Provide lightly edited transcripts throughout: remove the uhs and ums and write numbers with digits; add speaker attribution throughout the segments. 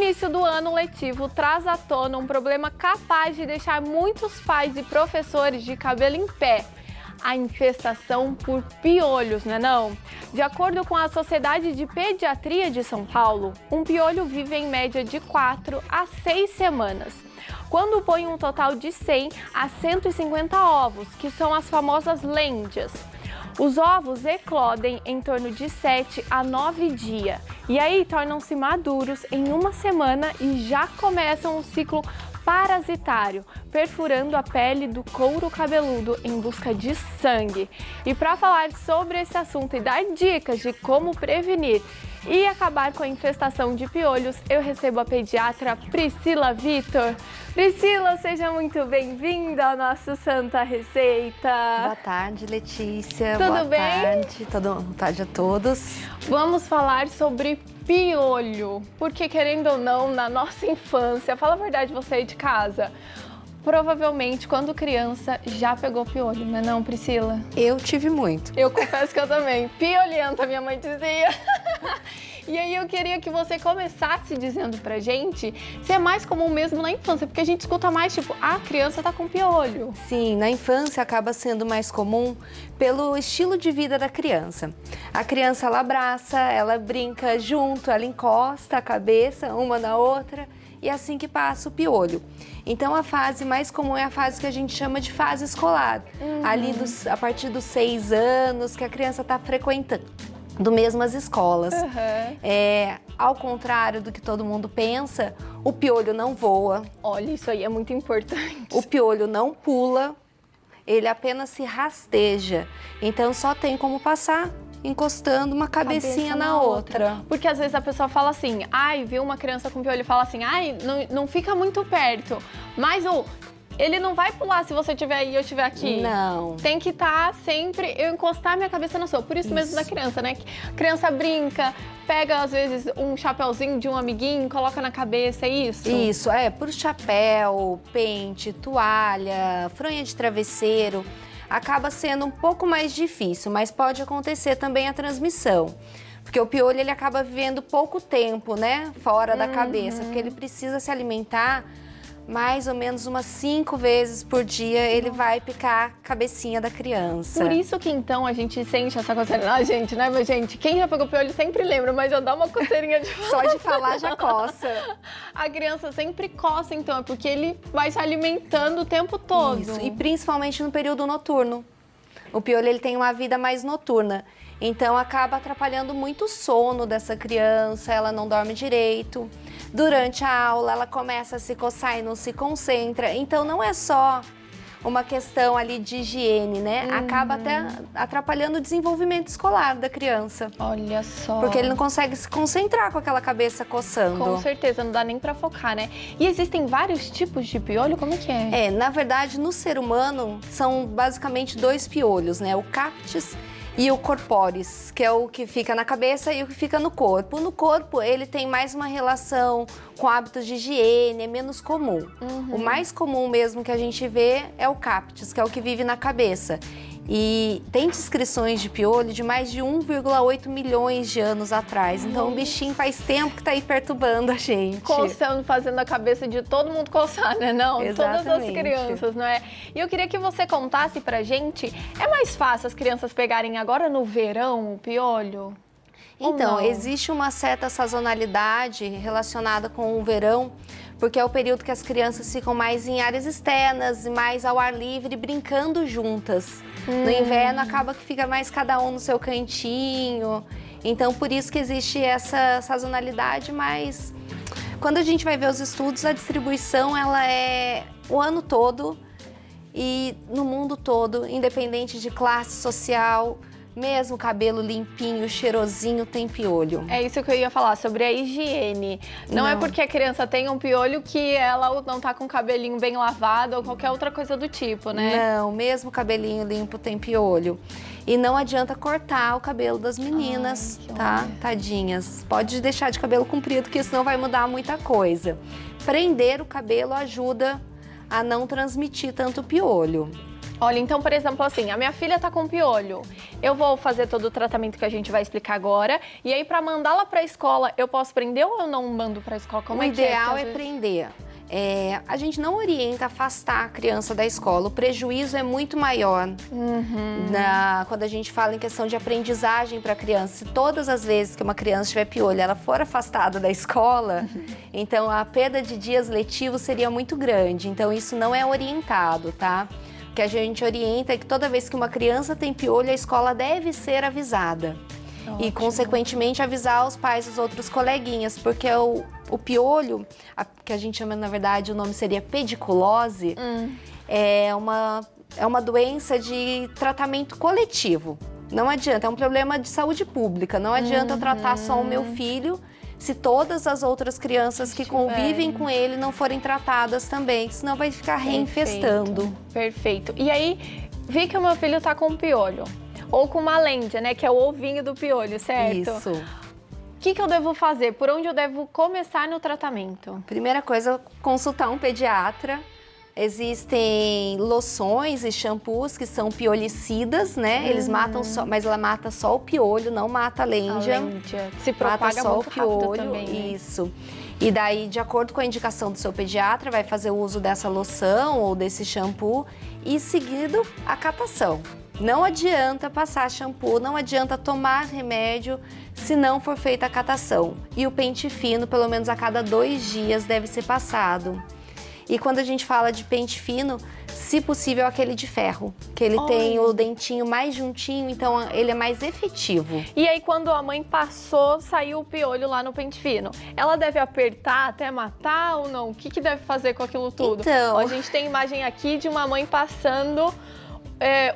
Speaker 1: início do ano letivo traz à tona um problema capaz de deixar muitos pais e professores de cabelo em pé. A infestação por piolhos, não é não? De acordo com a Sociedade de Pediatria de São Paulo, um piolho vive em média de 4 a 6 semanas, quando põe um total de 100 a 150 ovos, que são as famosas lêndias. Os ovos eclodem em torno de 7 a 9 dias e aí tornam-se maduros em uma semana e já começam o ciclo parasitário, perfurando a pele do couro cabeludo em busca de sangue. E para falar sobre esse assunto e dar dicas de como prevenir e acabar com a infestação de piolhos, eu recebo a pediatra Priscila Vitor. Priscila, seja muito bem-vinda ao nosso Santa Receita.
Speaker 2: Boa tarde, Letícia.
Speaker 1: Tudo bem?
Speaker 2: Boa tarde a todos.
Speaker 1: Vamos falar sobre piolho, porque querendo ou não, na nossa infância, fala a verdade, você aí de casa, provavelmente quando criança já pegou piolho, não é não, Priscila?
Speaker 2: Eu tive muito.
Speaker 1: Eu confesso que eu também, piolenta, minha mãe dizia. E aí eu queria que você começasse dizendo pra gente se é mais comum mesmo na infância, porque a gente escuta mais tipo, a criança tá com piolho.
Speaker 2: Sim, na infância acaba sendo mais comum pelo estilo de vida da criança. A criança, ela abraça, ela brinca junto, ela encosta a cabeça uma na outra e é assim que passa o piolho. Então a fase mais comum é a fase que a gente chama de fase escolar, ali a partir dos 6 anos que a criança está frequentando do mesmas escolas. Ao contrário do que todo mundo pensa, o piolho não voa.
Speaker 1: Olha, isso aí é muito importante.
Speaker 2: O piolho não pula, ele apenas se rasteja. Então só tem como passar encostando uma cabecinha na outra.
Speaker 1: Porque às vezes a pessoa fala assim, ai, viu uma criança com piolho e fala assim, ai, não fica muito perto. Mas ele não vai pular se você estiver aí e eu estiver aqui.
Speaker 2: Não.
Speaker 1: Tem que estar sempre, eu encostar minha cabeça na sua. Por isso mesmo da criança, né? A criança brinca, pega às vezes um chapéuzinho de um amiguinho, coloca na cabeça, é isso?
Speaker 2: Isso, por chapéu, pente, toalha, fronha de travesseiro. Acaba sendo um pouco mais difícil, mas pode acontecer também a transmissão. Porque o piolho, ele acaba vivendo pouco tempo, né? Fora da cabeça, porque ele precisa se alimentar mais ou menos umas 5 vezes por dia, ele vai picar a cabecinha da criança.
Speaker 1: Por isso que então a gente sente essa coceirinha. Ah, gente, né, mas gente, quem já pegou piolho sempre lembra, mas eu dou uma coceirinha de falar.
Speaker 2: Só de falar já coça.
Speaker 1: A criança sempre coça, então, é porque ele vai se alimentando o tempo todo.
Speaker 2: Isso, e principalmente no período noturno. O piolho, ele tem uma vida mais noturna, então acaba atrapalhando muito o sono dessa criança, ela não dorme direito. Durante a aula, ela começa a se coçar e não se concentra. Então, não é só uma questão ali de higiene, né? Acaba até atrapalhando o desenvolvimento escolar da criança.
Speaker 1: Olha só.
Speaker 2: Porque ele não consegue se concentrar com aquela cabeça coçando.
Speaker 1: Com certeza, não dá nem pra focar, né? E existem vários tipos de piolho? Como que é?
Speaker 2: Na verdade, no ser humano, são basicamente 2 piolhos, né? O cáptis e o corporis, que é o que fica na cabeça e o que fica no corpo. No corpo, ele tem mais uma relação com hábitos de higiene, é menos comum. O mais comum mesmo que a gente vê é o cáptis, que é o que vive na cabeça. E tem descrições de piolho de mais de 1,8 milhões de anos atrás. Então, o bichinho faz tempo que tá aí perturbando a gente.
Speaker 1: Coçando, fazendo a cabeça de todo mundo coçar, né? Não,
Speaker 2: exatamente.
Speaker 1: Todas as crianças, não é? E eu queria que você contasse pra gente, é mais fácil as crianças pegarem agora no verão o piolho?
Speaker 2: Então, existe uma certa sazonalidade relacionada com o verão, porque é o período que as crianças ficam mais em áreas externas, mais ao ar livre, brincando juntas. No inverno, acaba que fica mais cada um no seu cantinho. Então, por isso que existe essa sazonalidade, mas quando a gente vai ver os estudos, a distribuição ela é o ano todo e no mundo todo, independente de classe social. Mesmo cabelo limpinho, cheirosinho, tem piolho.
Speaker 1: É isso que eu ia falar, sobre a higiene. Não é porque a criança tem um piolho que ela não tá com o cabelinho bem lavado ou qualquer outra coisa do tipo, né?
Speaker 2: Não, mesmo cabelinho limpo tem piolho. E não adianta cortar o cabelo das meninas, tá? Tadinhas. Pode deixar de cabelo comprido, que isso não vai mudar muita coisa. Prender o cabelo ajuda a não transmitir tanto piolho.
Speaker 1: Olha, então, por exemplo, assim, a minha filha tá com piolho. Eu vou fazer todo o tratamento que a gente vai explicar agora. E aí, pra mandá-la pra escola, eu posso prender ou eu não mando pra escola? Como
Speaker 2: O
Speaker 1: é que é?
Speaker 2: ideal é prender. A gente não orienta a afastar a criança da escola. O prejuízo é muito maior quando a gente fala em questão de aprendizagem para a criança. Se todas as vezes que uma criança tiver piolho, ela for afastada da escola, então a perda de dias letivos seria muito grande. Então isso não é orientado, tá? O que a gente orienta é que toda vez que uma criança tem piolho, a escola deve ser avisada. E, consequentemente, avisar os pais dos outros coleguinhas, porque o piolho, que a gente chama, na verdade, o nome seria pediculose, é uma doença de tratamento coletivo. Não adianta, é um problema de saúde pública. Não adianta eu tratar só o meu filho se todas as outras crianças que convivem com ele não forem tratadas também, senão vai ficar reinfestando.
Speaker 1: Perfeito. E aí, vi que o meu filho tá com piolho. Ou com uma lêndia, né? Que é o ovinho do piolho, certo?
Speaker 2: Isso.
Speaker 1: O que eu devo fazer? Por onde eu devo começar no tratamento?
Speaker 2: Primeira coisa, consultar um pediatra. Existem loções e shampoos que são piolicidas, né? Eles matam só, mas ela mata só o piolho, não mata a lêndia.
Speaker 1: A lêndia se propaga
Speaker 2: mata só
Speaker 1: muito
Speaker 2: o piolho,
Speaker 1: rápido também, né?
Speaker 2: Isso. E daí, de acordo com a indicação do seu pediatra, vai fazer o uso dessa loção ou desse shampoo e seguido a catação. Não adianta passar shampoo, não adianta tomar remédio se não for feita a catação. E o pente fino, pelo menos a cada 2 dias, deve ser passado. E quando a gente fala de pente fino, se possível, aquele de ferro, que ele tem o dentinho mais juntinho, então ele é mais efetivo.
Speaker 1: E aí, quando a mãe passou, saiu o piolho lá no pente fino, ela deve apertar até matar ou não? O que deve fazer com aquilo tudo?
Speaker 2: Então...
Speaker 1: A gente tem imagem aqui de uma mãe passando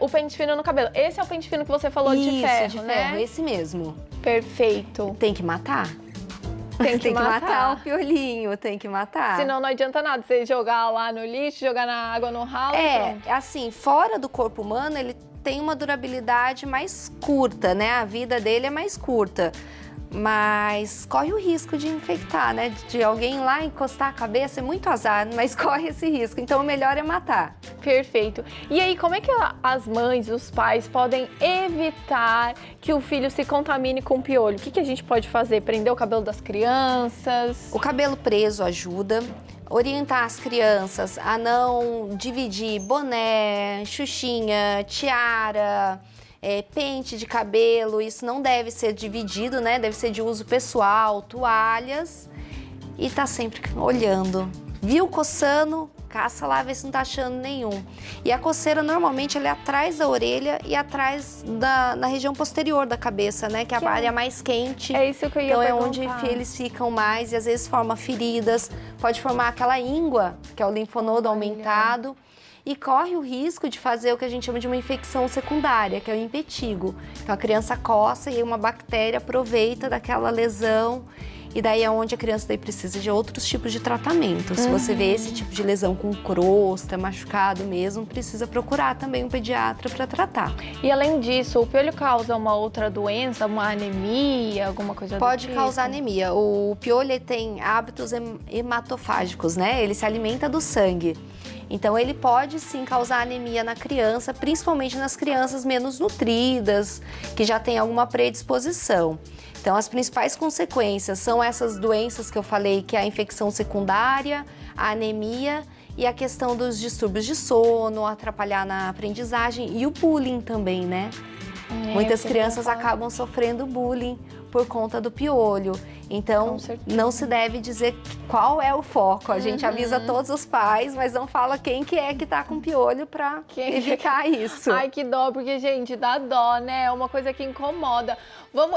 Speaker 1: o pente fino no cabelo. Esse é o pente fino que você falou de ferro, né?
Speaker 2: Esse mesmo.
Speaker 1: Perfeito.
Speaker 2: Tem que matar?
Speaker 1: Tem que matar
Speaker 2: o piolinho, tem que matar.
Speaker 1: Senão não adianta nada você jogar lá no lixo, jogar na água no ralo.
Speaker 2: Assim, fora do corpo humano, ele tem uma durabilidade mais curta, né? A vida dele é mais curta. Mas corre o risco de infectar, né? De alguém lá encostar a cabeça, é muito azar, mas corre esse risco. Então, o melhor é matar.
Speaker 1: Perfeito. E aí, como é que as mães, os pais podem evitar que o filho se contamine com piolho? O que a gente pode fazer? Prender o cabelo das crianças?
Speaker 2: O cabelo preso ajuda. Orientar as crianças a não dividir boné, xuxinha, tiara... pente de cabelo, isso não deve ser dividido, né? Deve ser de uso pessoal, toalhas e tá sempre olhando. Viu coçando? Caça lá, vê se não tá achando nenhum. E a coceira normalmente ela é atrás da orelha e atrás na região posterior da cabeça, né? Que é a área mais quente.
Speaker 1: É isso que eu ia
Speaker 2: perguntar.
Speaker 1: perguntar.
Speaker 2: Então é onde eles ficam mais e às vezes forma feridas, pode formar aquela íngua, que é o linfonodo aumentado. E corre o risco de fazer o que a gente chama de uma infecção secundária, que é o impetigo. Então a criança coça e aí uma bactéria aproveita daquela lesão e daí é onde a criança daí precisa de outros tipos de tratamento. Se você vê esse tipo de lesão com crosta, machucado mesmo, precisa procurar também um pediatra para tratar.
Speaker 1: E além disso, o piolho causa uma outra doença, uma anemia, alguma coisa do tipo?
Speaker 2: Pode causar anemia. O piolho tem hábitos hematofágicos, né? Ele se alimenta do sangue. Então, ele pode sim causar anemia na criança, principalmente nas crianças menos nutridas, que já têm alguma predisposição. Então, as principais consequências são essas doenças que eu falei, que é a infecção secundária, a anemia e a questão dos distúrbios de sono, atrapalhar na aprendizagem e o bullying também, né? Muitas crianças acabam sofrendo bullying por conta do piolho. Então, não se deve dizer qual é o foco. A gente avisa todos os pais, mas não fala quem que é que tá com piolho pra evitar isso.
Speaker 1: Ai, que dó, porque, gente, dá dó, né? É uma coisa que incomoda.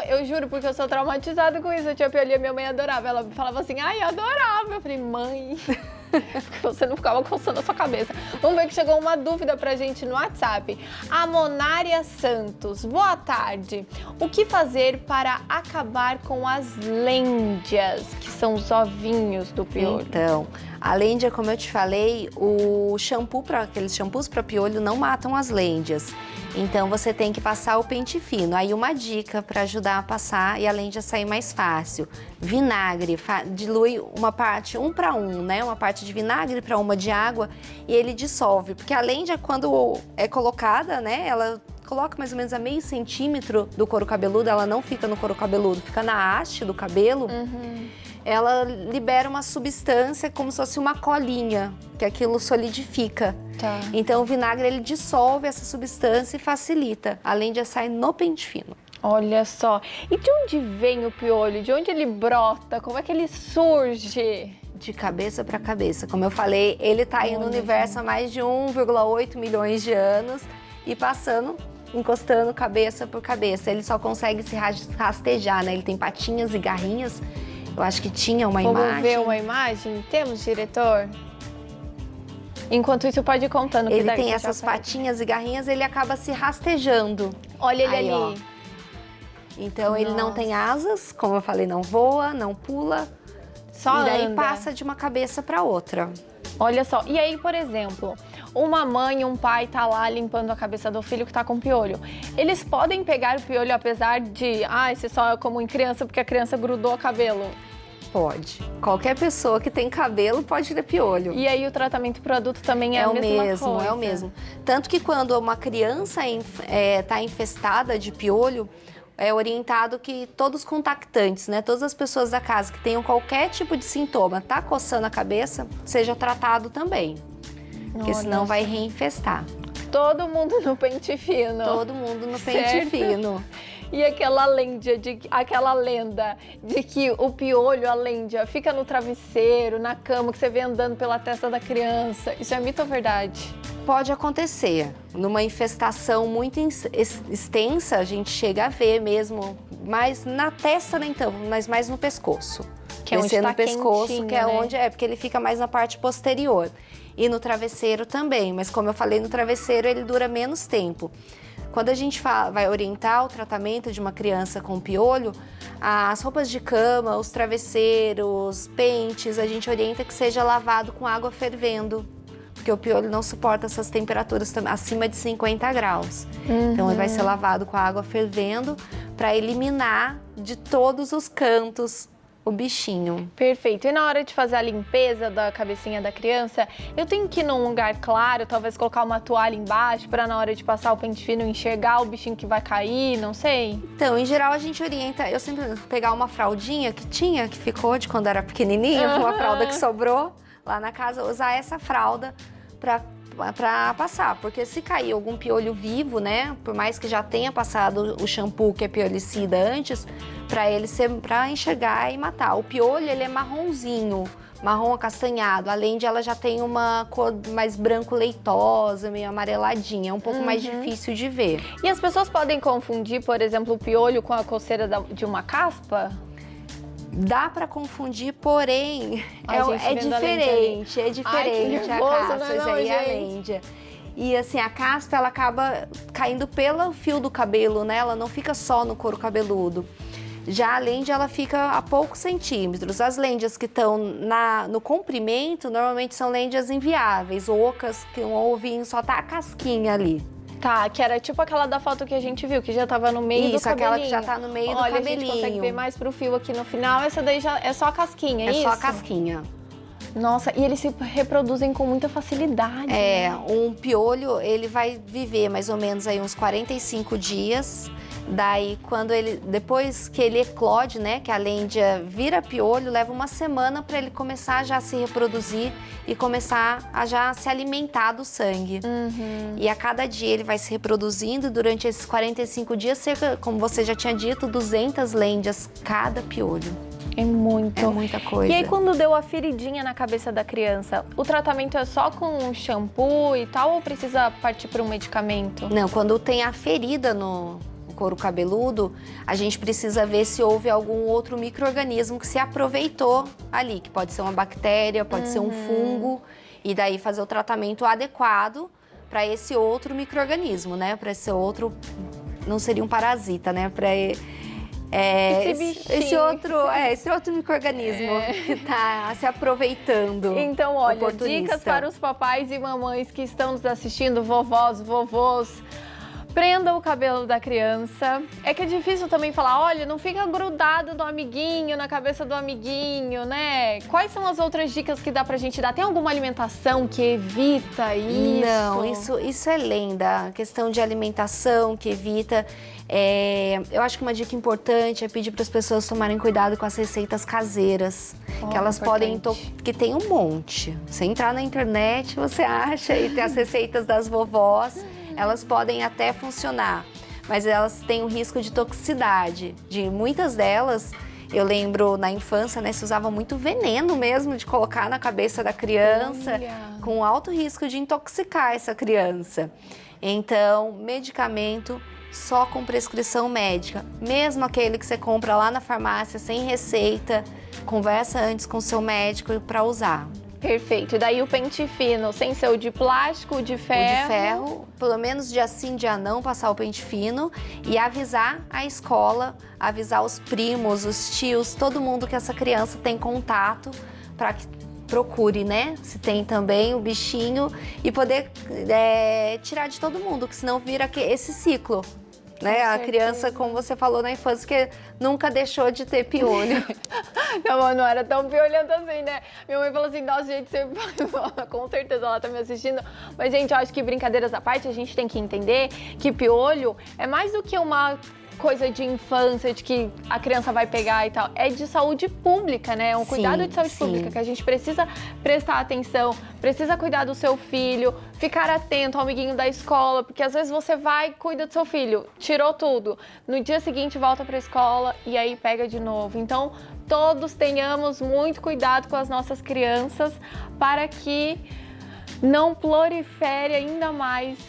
Speaker 1: Eu juro, porque eu sou traumatizada com isso. Eu tinha piolho e minha mãe adorava. Ela falava assim, ai, eu adorava. Eu falei, mãe... Porque você não ficava coçando a sua cabeça. Vamos ver que chegou uma dúvida pra gente no WhatsApp. A Monária Santos, boa tarde. O que fazer para acabar com as lêndias, que são os ovinhos do piolho?
Speaker 2: Então, a lêndia, como eu te falei, aqueles shampoos para piolho não matam as lêndias. Então você tem que passar o pente fino. Aí uma dica para ajudar a passar e além de sair mais fácil, vinagre, dilui uma parte 1 para 1, né? Uma parte de vinagre para uma de água e ele dissolve, porque além de quando é colocada, né? Ela coloca mais ou menos a meio centímetro do couro cabeludo, ela não fica no couro cabeludo, fica na haste do cabelo. Ela libera uma substância como se fosse uma colinha, que aquilo solidifica.
Speaker 1: Tá.
Speaker 2: Então o vinagre ele dissolve essa substância e facilita, além de sair no pente fino.
Speaker 1: Olha só. E de onde vem o piolho? De onde ele brota? Como é que ele surge?
Speaker 2: De cabeça para cabeça. Como eu falei, ele está aí no universo há mais de 1,8 milhões de anos e passando, encostando cabeça por cabeça. Ele só consegue se rastejar, né? Ele tem patinhas e garrinhas. Eu acho que tinha uma imagem.
Speaker 1: Vamos ver uma imagem? Temos, diretor? Enquanto isso, pode ir contando. Que
Speaker 2: ele tem essas patinhas e garrinhas, ele acaba se rastejando.
Speaker 1: Olha ele ali.
Speaker 2: Ó. Então, ele não tem asas, como eu falei, não voa, não pula.
Speaker 1: Só
Speaker 2: e daí
Speaker 1: anda.
Speaker 2: passa de uma cabeça para outra.
Speaker 1: Olha só, e aí, por exemplo, uma mãe e um pai tá lá limpando a cabeça do filho que tá com piolho. Eles podem pegar o piolho apesar de, esse só é como em criança porque a criança grudou o cabelo?
Speaker 2: Pode. Qualquer pessoa que tem cabelo pode ter piolho.
Speaker 1: E aí o tratamento pro adulto também é a mesma coisa?
Speaker 2: É o mesmo. Tanto que quando uma criança tá infestada de piolho, é orientado que todos os contactantes, né, todas as pessoas da casa que tenham qualquer tipo de sintoma, tá coçando a cabeça, seja tratado também. Porque senão vai reinfestar.
Speaker 1: Todo mundo no pente fino.
Speaker 2: Todo mundo no pente fino.
Speaker 1: E aquela lenda de que o piolho, a lenda, fica no travesseiro, na cama, que você vê andando pela testa da criança. Isso é mito ou verdade?
Speaker 2: Pode acontecer. Numa infestação muito extensa, a gente chega a ver mesmo, mas na testa nem tanto, mas mais no pescoço.
Speaker 1: Que é onde tá
Speaker 2: no pescoço, que é
Speaker 1: né?
Speaker 2: onde porque ele fica mais na parte posterior. E no travesseiro também, mas como eu falei, no travesseiro ele dura menos tempo. Quando a gente vai orientar o tratamento de uma criança com piolho, as roupas de cama, os travesseiros, pentes, a gente orienta que seja lavado com água fervendo, porque o piolho não suporta essas temperaturas acima de 50 graus. Então ele vai ser lavado com a água fervendo para eliminar de todos os cantos o bichinho.
Speaker 1: Perfeito. E na hora de fazer a limpeza da cabecinha da criança, eu tenho que ir num lugar claro, talvez colocar uma toalha embaixo para na hora de passar o pente fino enxergar o bichinho que vai cair, não sei?
Speaker 2: Então, em geral a gente orienta, eu sempre pegar uma fraldinha que ficou de quando era pequenininho, uma fralda que sobrou lá na casa, usar essa fralda para passar, porque se cair algum piolho vivo, né, por mais que já tenha passado o shampoo que é piolicida antes, para enxergar e matar. O piolho, ele é marronzinho, marrom acastanhado, além de ela já tem uma cor mais branco leitosa, meio amareladinha, é um pouco mais difícil de ver.
Speaker 1: E as pessoas podem confundir, por exemplo, o piolho com a coceira de uma caspa?
Speaker 2: Dá para confundir, porém é diferente, a caspa, isso aí é a lêndia. E assim, a caspa ela acaba caindo pelo fio do cabelo, né? Ela não fica só no couro cabeludo. Já a lêndia ela fica a poucos centímetros. As lêndias que estão no comprimento normalmente são lêndias inviáveis, ocas, que um ovinho só tá a casquinha ali.
Speaker 1: Tá, que era tipo aquela da foto que a gente viu, que já tava no meio do cabelinho. Isso, aquela
Speaker 2: que já tá no meio do cabelinho.
Speaker 1: Olha, a gente consegue ver mais pro fio aqui no final. Essa daí já é só a casquinha, é isso?
Speaker 2: É só a casquinha.
Speaker 1: Nossa, e eles se reproduzem com muita facilidade.
Speaker 2: Né? Um piolho, ele vai viver mais ou menos aí uns 45 dias. Daí, depois que ele eclode, né, que a lêndia vira piolho, leva uma semana para ele começar já a se reproduzir e começar a já se alimentar do sangue. E a cada dia ele vai se reproduzindo, durante esses 45 dias, cerca, como você já tinha dito, 200 lêndias cada piolho.
Speaker 1: É muito.
Speaker 2: É muita coisa.
Speaker 1: E aí, quando deu a feridinha na cabeça da criança, o tratamento é só com shampoo e tal, ou precisa partir para um medicamento?
Speaker 2: Não, quando tem a ferida no couro cabeludo, a gente precisa ver se houve algum outro micro-organismo que se aproveitou ali, que pode ser uma bactéria, pode ser um fungo, e daí fazer o tratamento adequado para esse outro micro-organismo, né? Para esse outro, não seria um parasita, né? Para esse outro micro-organismo que está se aproveitando.
Speaker 1: Então, olha, dicas para os papais e mamães que estão nos assistindo, vovós, vovôs. Prenda o cabelo da criança. É que é difícil também falar, olha, não fica grudado no amiguinho, na cabeça do amiguinho, né? Quais são as outras dicas que dá pra gente dar? Tem alguma alimentação que evita isso?
Speaker 2: Não, isso é lenda. A questão de alimentação que evita. Eu acho que uma dica importante é pedir para as pessoas tomarem cuidado com as receitas caseiras. Que elas podem... que tem um monte. Você entrar na internet, você acha, e tem as receitas das vovós. Elas podem até funcionar, mas elas têm um risco de toxicidade. De muitas delas, eu lembro na infância, né, se usava muito veneno mesmo de colocar na cabeça da criança, com alto risco de intoxicar essa criança. Então, medicamento só com prescrição médica, mesmo aquele que você compra lá na farmácia sem receita, conversa antes com o seu médico para usar.
Speaker 1: Perfeito. E daí o pente fino, sem ser o de plástico, o de ferro?
Speaker 2: O de ferro, pelo menos dia sim, dia não, passar o pente fino e avisar a escola, avisar os primos, os tios, todo mundo que essa criança tem contato para que procure, né? Se tem também o bichinho e poder tirar de todo mundo, que senão vira esse ciclo. Né? A criança, como você falou na infância, que nunca deixou de ter piolho.
Speaker 1: Não era tão piolhento assim, né? Minha mãe falou assim, nossa, gente, você... com certeza ela tá me assistindo. Mas, gente, eu acho que brincadeiras à parte, a gente tem que entender que piolho é mais do que uma coisa de infância, de que a criança vai pegar e tal. É de saúde pública, né? É um cuidado de saúde pública que a gente precisa prestar atenção, precisa cuidar do seu filho, ficar atento ao amiguinho da escola, porque às vezes você vai, cuida do seu filho, tirou tudo. No dia seguinte volta pra escola e aí pega de novo. Então, todos tenhamos muito cuidado com as nossas crianças para que não prolifere ainda mais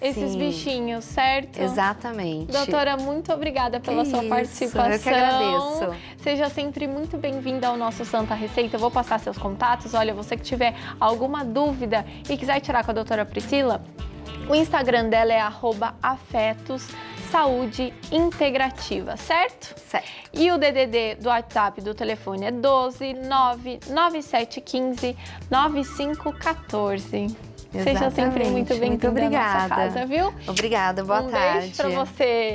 Speaker 1: esses bichinhos, certo?
Speaker 2: Exatamente.
Speaker 1: Doutora, muito obrigada pela sua participação.
Speaker 2: Eu que agradeço.
Speaker 1: Seja sempre muito bem-vinda ao nosso Santa Receita. Eu vou passar seus contatos. Olha, você que tiver alguma dúvida e quiser tirar com a doutora Priscila, o Instagram dela é @afetossaudeintegrativa, certo?
Speaker 2: Certo.
Speaker 1: E o DDD do WhatsApp do telefone é 12 99715 9514. Seja sempre muito bem-vinda à nossa casa, viu?
Speaker 2: Obrigada, boa tarde.
Speaker 1: Um beijo pra você.